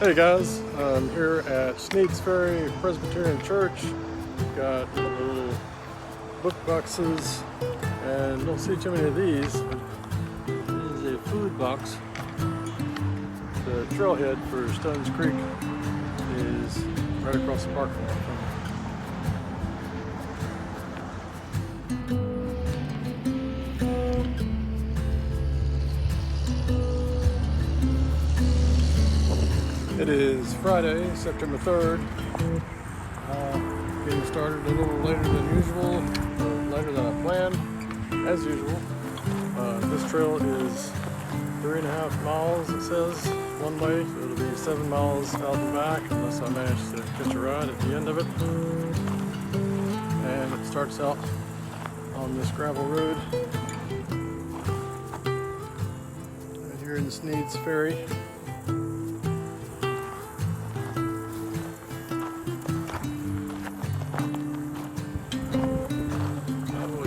Hey guys, I'm here at Sneads Ferry Presbyterian Church. Got little book boxes, and don't see too many of these. This is a food box. The trailhead for Stones Creek is right across the parking lot from me. It is Friday, September 3rd. Getting started a little later than usual, later than I planned, as usual. This trail is 3.5 miles, it says, one way, so it'll be 7 miles out and back, unless I manage to catch a ride at the end of it. And it starts out on this gravel road right here in the Sneads Ferry.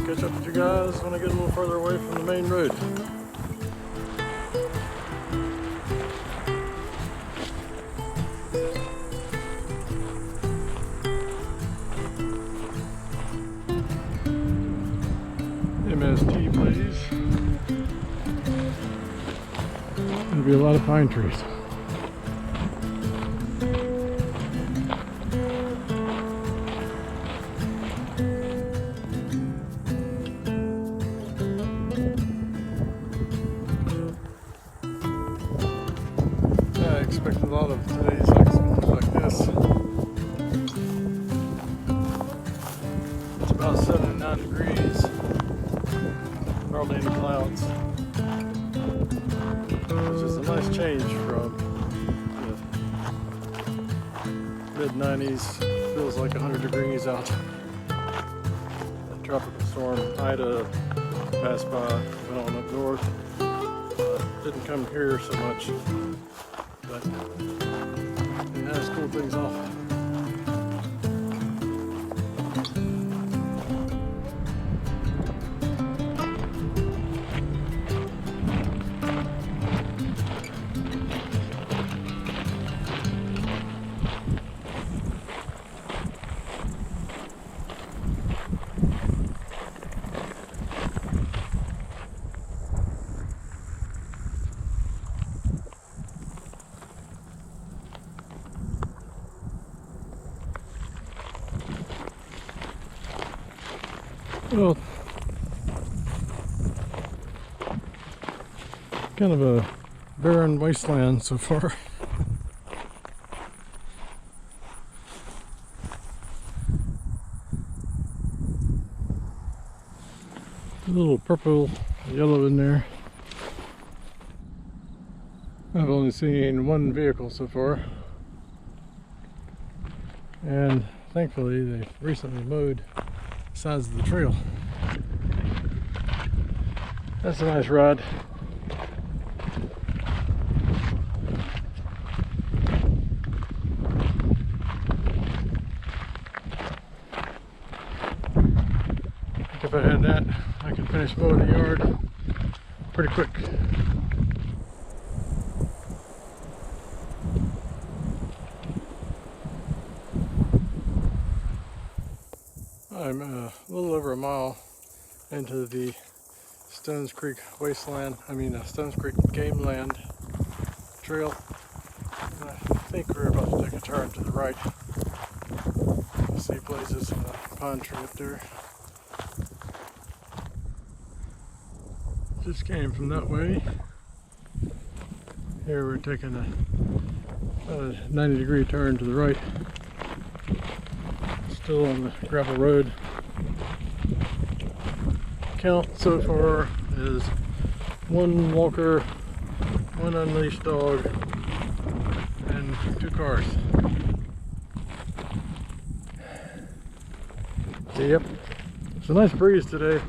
Catch up with you guys when I get a little further away from the main road. MST, please. There'll be a lot of pine trees. I expect a lot of today's like this. It's about 79 degrees. Hardly any clouds. It's just a nice change from the mid-90s. Feels like 100 degrees out. That tropical storm Ida passed by, went on up north. Didn't come here so much, but it has cooled things off. Well, kind of a barren wasteland so far. A little purple, yellow in there. I've only seen one vehicle so far, and thankfully they recently mowed the sides of the trail. That's a nice ride. If I had that, I could finish mowing the yard pretty quick. I'm a little over a mile into the Stones Creek wasteland, Stones Creek game land trail. And I think we're about to take a turn to the right. You see places, pine tree up there. Just came from that way. Here we're taking a 90-degree turn to the right. Still on the gravel road. Count so far is 1 walker, 1 unleashed dog, and 2 cars. So, yep, it's a nice breeze today.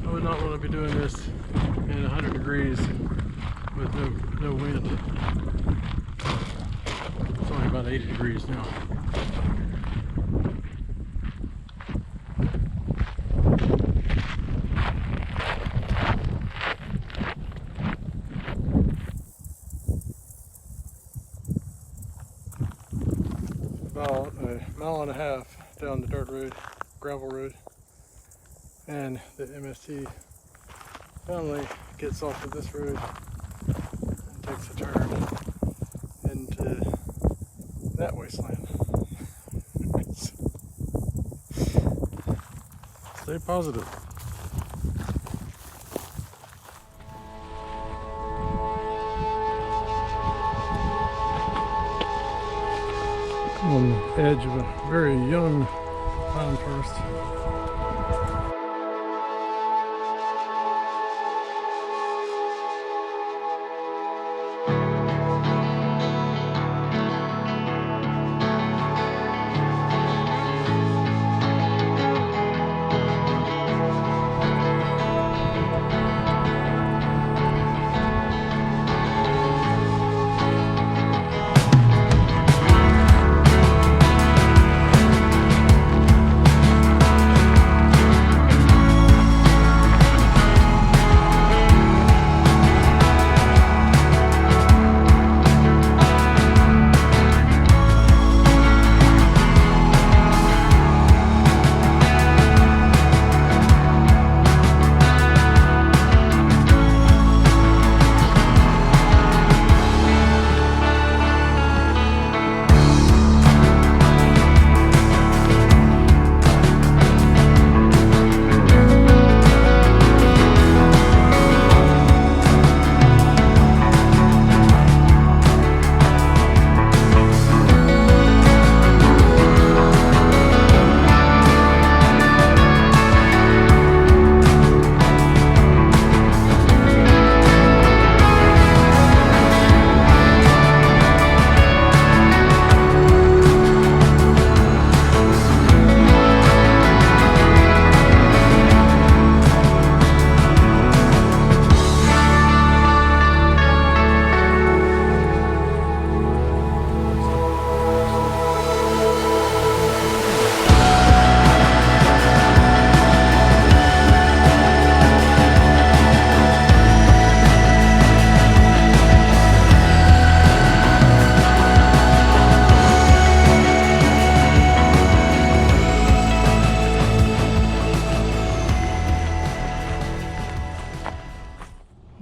I would not want to be doing this in 100 degrees with no wind. It's only about 80 degrees now. about a mile and a half down the dirt road, gravel road, and the MST finally gets off of this road and takes a turn into that wasteland. Stay positive. On the edge of a very young pine forest.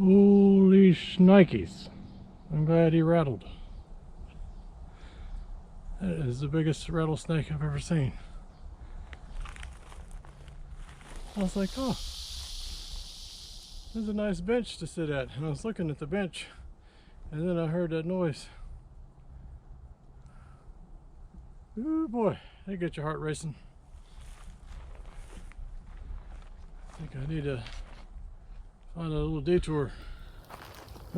Holy shnikes. I'm glad he rattled. That is the biggest rattlesnake I've ever seen. I was like, oh, there's a nice bench to sit at. And I was looking at the bench, and then I heard that noise. Ooh boy, that get your heart racing. I think I need to find a little detour.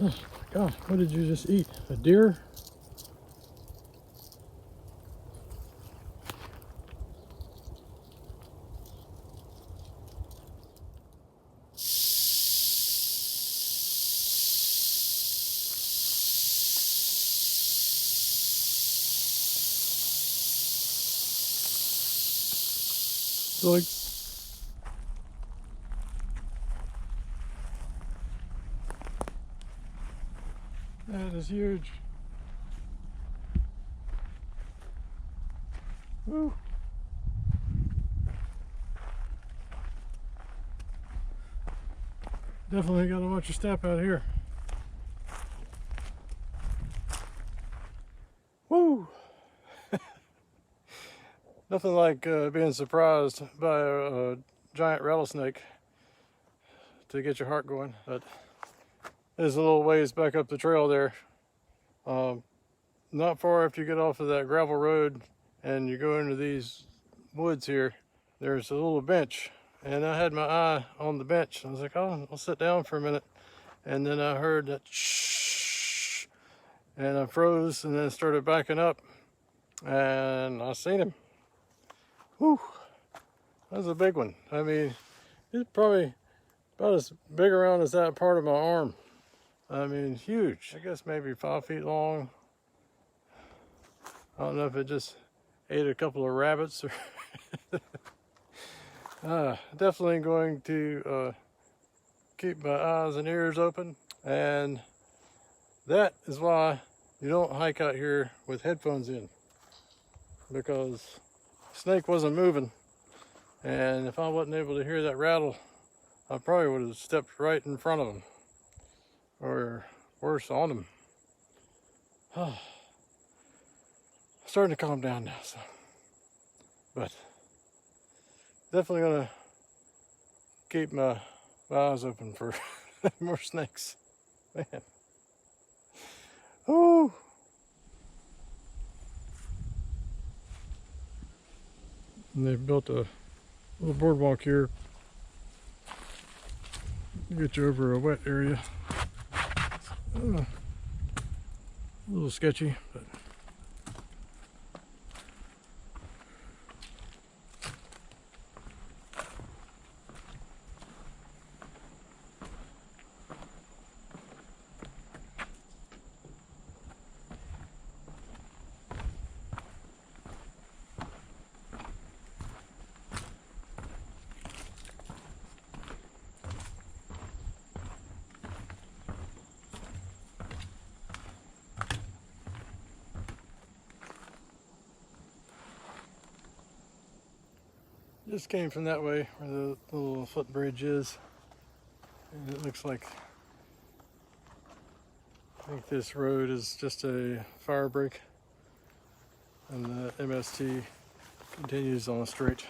Oh my God, what did you just eat? A deer? Zoinks. That is huge. Woo. Definitely gotta watch your step out here. Woo! Nothing like being surprised by a giant rattlesnake to get your heart going. But there's a little ways back up the trail there. Not far after you get off of that gravel road and you go into these woods here, there's a little bench. And I had my eye on the bench. I was like, oh, I'll sit down for a minute. And then I heard that shh. And I froze and then started backing up. And I seen him. Whew. That was a big one. I mean, he's probably about as big around as that part of my arm. I mean, huge. I guess maybe 5 feet long. I don't know if it just ate a couple of rabbits or definitely going to keep my eyes and ears open, and that is why you don't hike out here with headphones in. because the snake wasn't moving. And if I wasn't able to hear that rattle, I probably would have stepped right in front of him, or worse, on him. Starting to calm down now, so. But definitely gonna keep my eyes open for more snakes. Man. Oh. And they've built a little boardwalk here to get you over a wet area. A little sketchy, but just came from that way where the little footbridge is, and it looks like, I think this road is just a fire break, and the MST continues on a straight.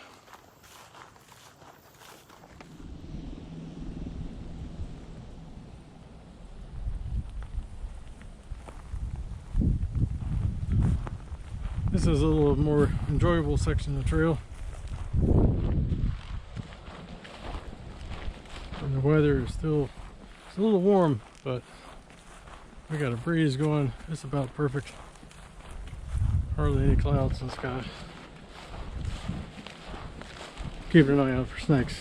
This is a little more enjoyable section of the trail. And the weather is still, it's a little warm, but we got a breeze going. It's about perfect. Hardly any clouds in the sky. Keeping an eye out for snakes.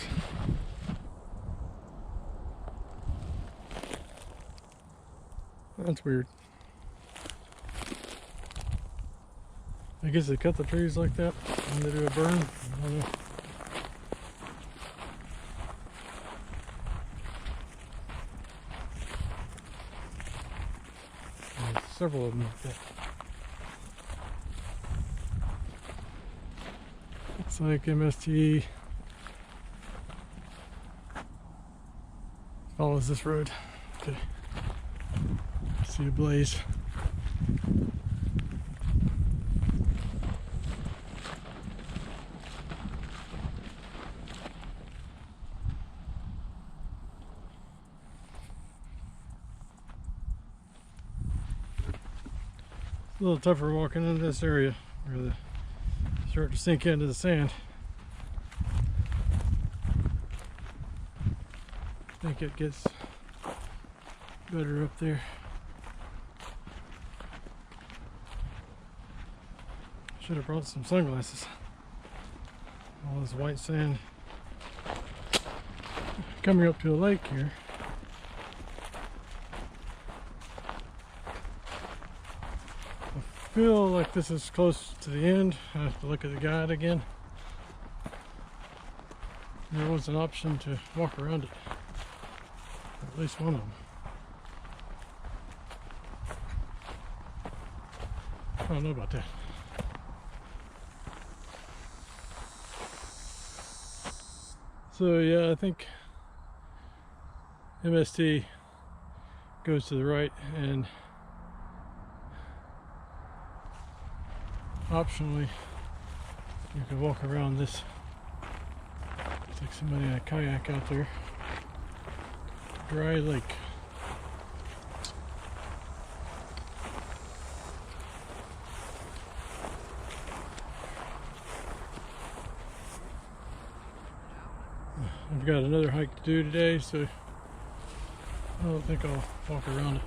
That's weird. I guess they cut the trees like that when they do a burn. I don't know. There's several of them like that. Looks like MST follows this road. Okay. See a blaze. A little tougher walking into this area where they start to sink into the sand. I think it gets better up there. Should have brought some sunglasses. All this white sand. Coming up to a lake here. I feel like this is close to the end. I have to look at the guide again. There was an option to walk around it. At least one of them. I don't know about that. So yeah, I think MST goes to the right, and optionally you can walk around this. Looks like somebody in a kayak out there. Dry lake. I've got another hike to do today, so I don't think I'll walk around it.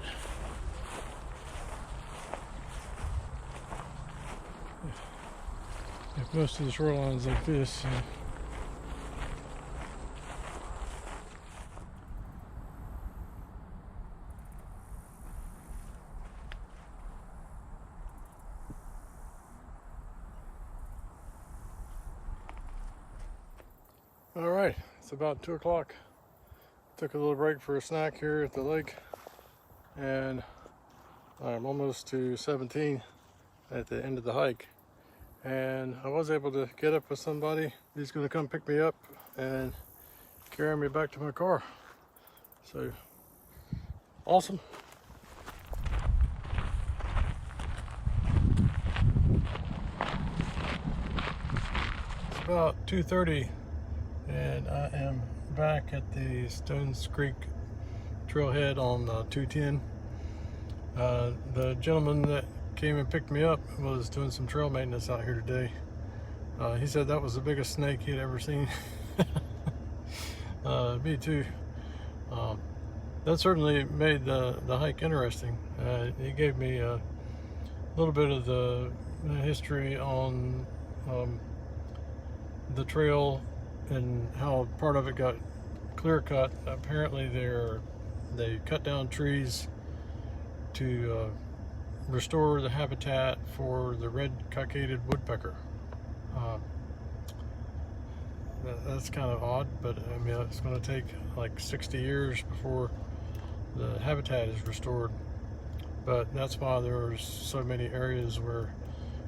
If most of the shoreline's like this. All right, it's about 2 o'clock. Took a little break for a snack here at the lake, and I'm almost to 17 at the end of the hike. and I was able to get up with somebody. He's going to come pick me up and carry me back to my car. So awesome. It's about 2:30 and I am back at the Stones Creek trailhead on 210. The gentleman that came and picked me up was doing some trail maintenance out here today. He said that was the biggest snake he'd ever seen. Me too. That certainly made the hike interesting. He gave me a little bit of the history on the trail and how part of it got clear cut. Apparently they cut down trees to restore the habitat for the red cockaded woodpecker. That's kind of odd, but I mean it's going to take like 60 years before the habitat is restored. But that's why there are so many areas where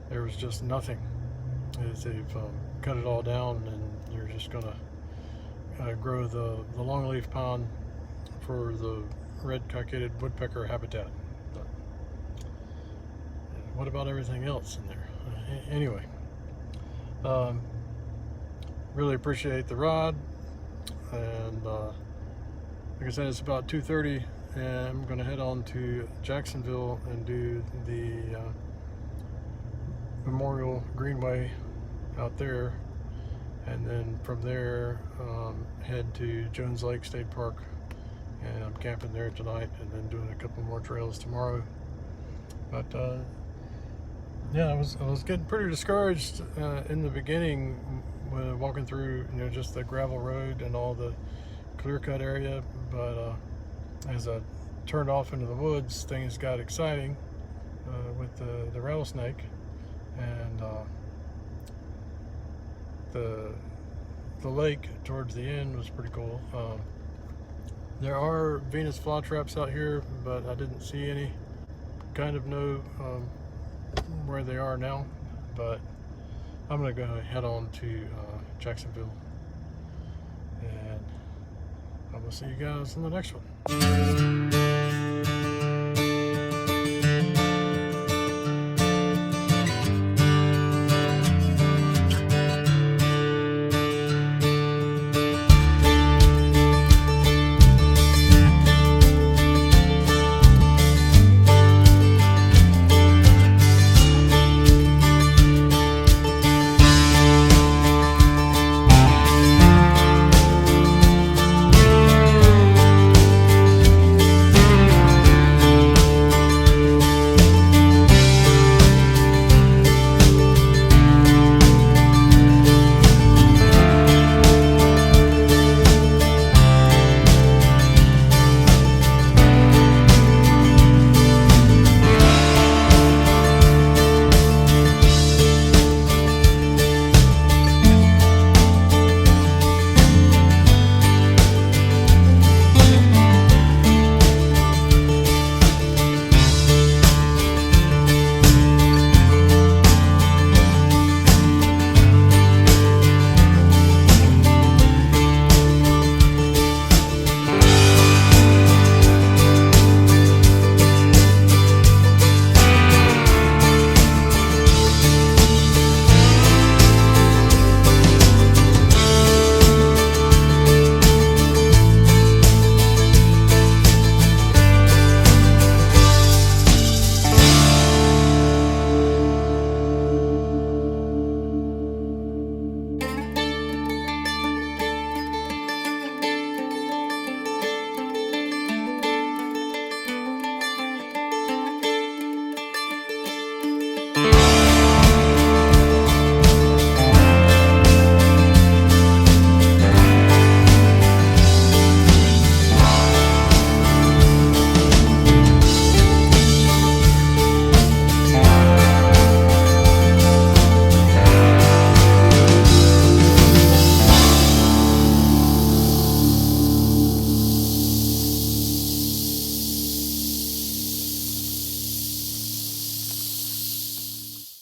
there was just nothing. Is they've cut it all down, and they're just going to grow the longleaf pine for the red cockaded woodpecker habitat. But what about everything else in there? Anyway, really appreciate the ride, and like I said, it's about 2:30 and I'm going to head on to Jacksonville and do the Memorial Greenway out there, and then from there head to Jones Lake State Park, and I'm camping there tonight and then doing a couple more trails tomorrow. But yeah, I was getting pretty discouraged in the beginning when walking through, you know, just the gravel road and all the clear-cut area, but as I turned off into the woods, things got exciting with the rattlesnake, and the lake towards the end was pretty cool. There are Venus flytraps out here, but I didn't see any. Kind of know where they are now, but I'm gonna go head on to Jacksonville, and I will see you guys in the next one.